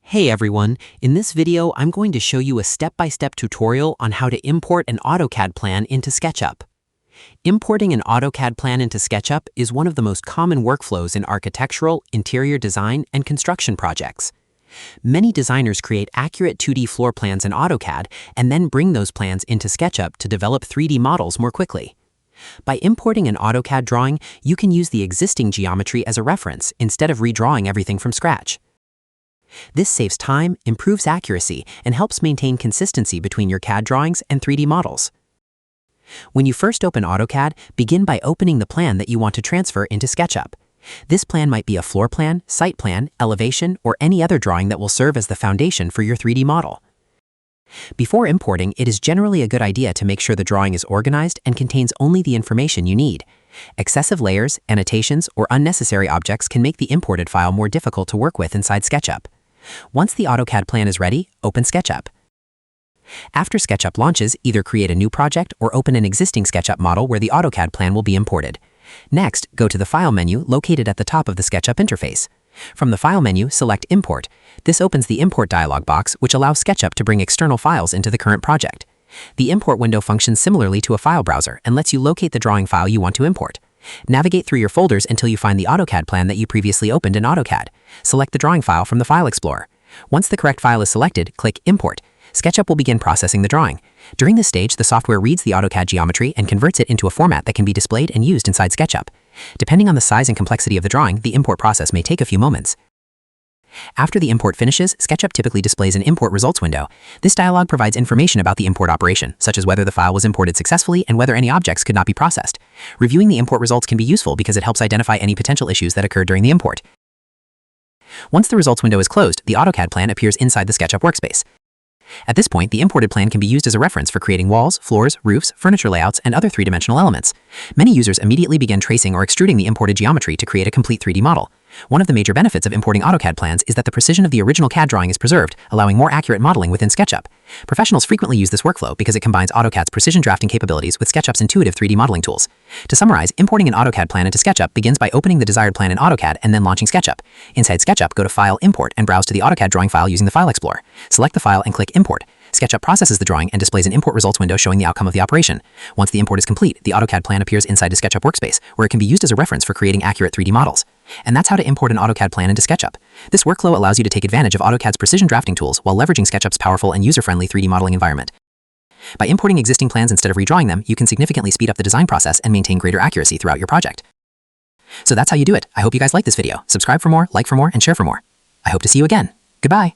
Hey everyone, in this video I'm going to show you a step-by-step tutorial on how to import an AutoCAD plan into SketchUp. Importing an AutoCAD plan into SketchUp is one of the most common workflows in architectural, interior design, and construction projects. Many designers create accurate 2D floor plans in AutoCAD and then bring those plans into SketchUp to develop 3D models more quickly. By importing an AutoCAD drawing, you can use the existing geometry as a reference instead of redrawing everything from scratch. This saves time, improves accuracy, and helps maintain consistency between your CAD drawings and 3D models. When you first open AutoCAD, begin by opening the plan that you want to transfer into SketchUp. This plan might be a floor plan, site plan, elevation, or any other drawing that will serve as the foundation for your 3D model. Before importing, it is generally a good idea to make sure the drawing is organized and contains only the information you need. Excessive layers, annotations, or unnecessary objects can make the imported file more difficult to work with inside SketchUp. Once the AutoCAD plan is ready, open SketchUp. After SketchUp launches, either create a new project or open an existing SketchUp model where the AutoCAD plan will be imported. Next, go to the File menu located at the top of the SketchUp interface. From the File menu, select Import. This opens the Import dialog box, which allows SketchUp to bring external files into the current project. The import window functions similarly to a file browser and lets you locate the drawing file you want to import. Navigate through your folders until you find the AutoCAD plan that you previously opened in AutoCAD. Select the drawing file from the File Explorer. Once the correct file is selected, click Import. SketchUp will begin processing the drawing. During this stage, the software reads the AutoCAD geometry and converts it into a format that can be displayed and used inside SketchUp. Depending on the size and complexity of the drawing, the import process may take a few moments. After the import finishes, SketchUp typically displays an import results window. This dialog provides information about the import operation, such as whether the file was imported successfully and whether any objects could not be processed. Reviewing the import results can be useful because it helps identify any potential issues that occurred during the import. Once the results window is closed, the AutoCAD plan appears inside the SketchUp workspace. At this point, the imported plan can be used as a reference for creating walls, floors, roofs, furniture layouts, and other three-dimensional elements. Many users immediately begin tracing or extruding the imported geometry to create a complete 3D model. One of the major benefits of importing AutoCAD plans is that the precision of the original CAD drawing is preserved, allowing more accurate modeling within SketchUp. Professionals frequently use this workflow because it combines AutoCAD's precision drafting capabilities with SketchUp's intuitive 3D modeling tools. To summarize, importing an AutoCAD plan into SketchUp begins by opening the desired plan in AutoCAD and then launching SketchUp. Inside SketchUp, go to File, Import, and browse to the AutoCAD drawing file using the File Explorer. Select the file and click Import. SketchUp processes the drawing and displays an import results window showing the outcome of the operation. Once the import is complete, the AutoCAD plan appears inside the SketchUp workspace, where it can be used as a reference for creating accurate 3D models. And that's how to import an AutoCAD plan into SketchUp. This workflow allows you to take advantage of AutoCAD's precision drafting tools while leveraging SketchUp's powerful and user-friendly 3D modeling environment. By importing existing plans instead of redrawing them, you can significantly speed up the design process and maintain greater accuracy throughout your project. So that's how you do it. I hope you guys like this video. Subscribe for more, like for more, and share for more. I hope to see you again. Goodbye.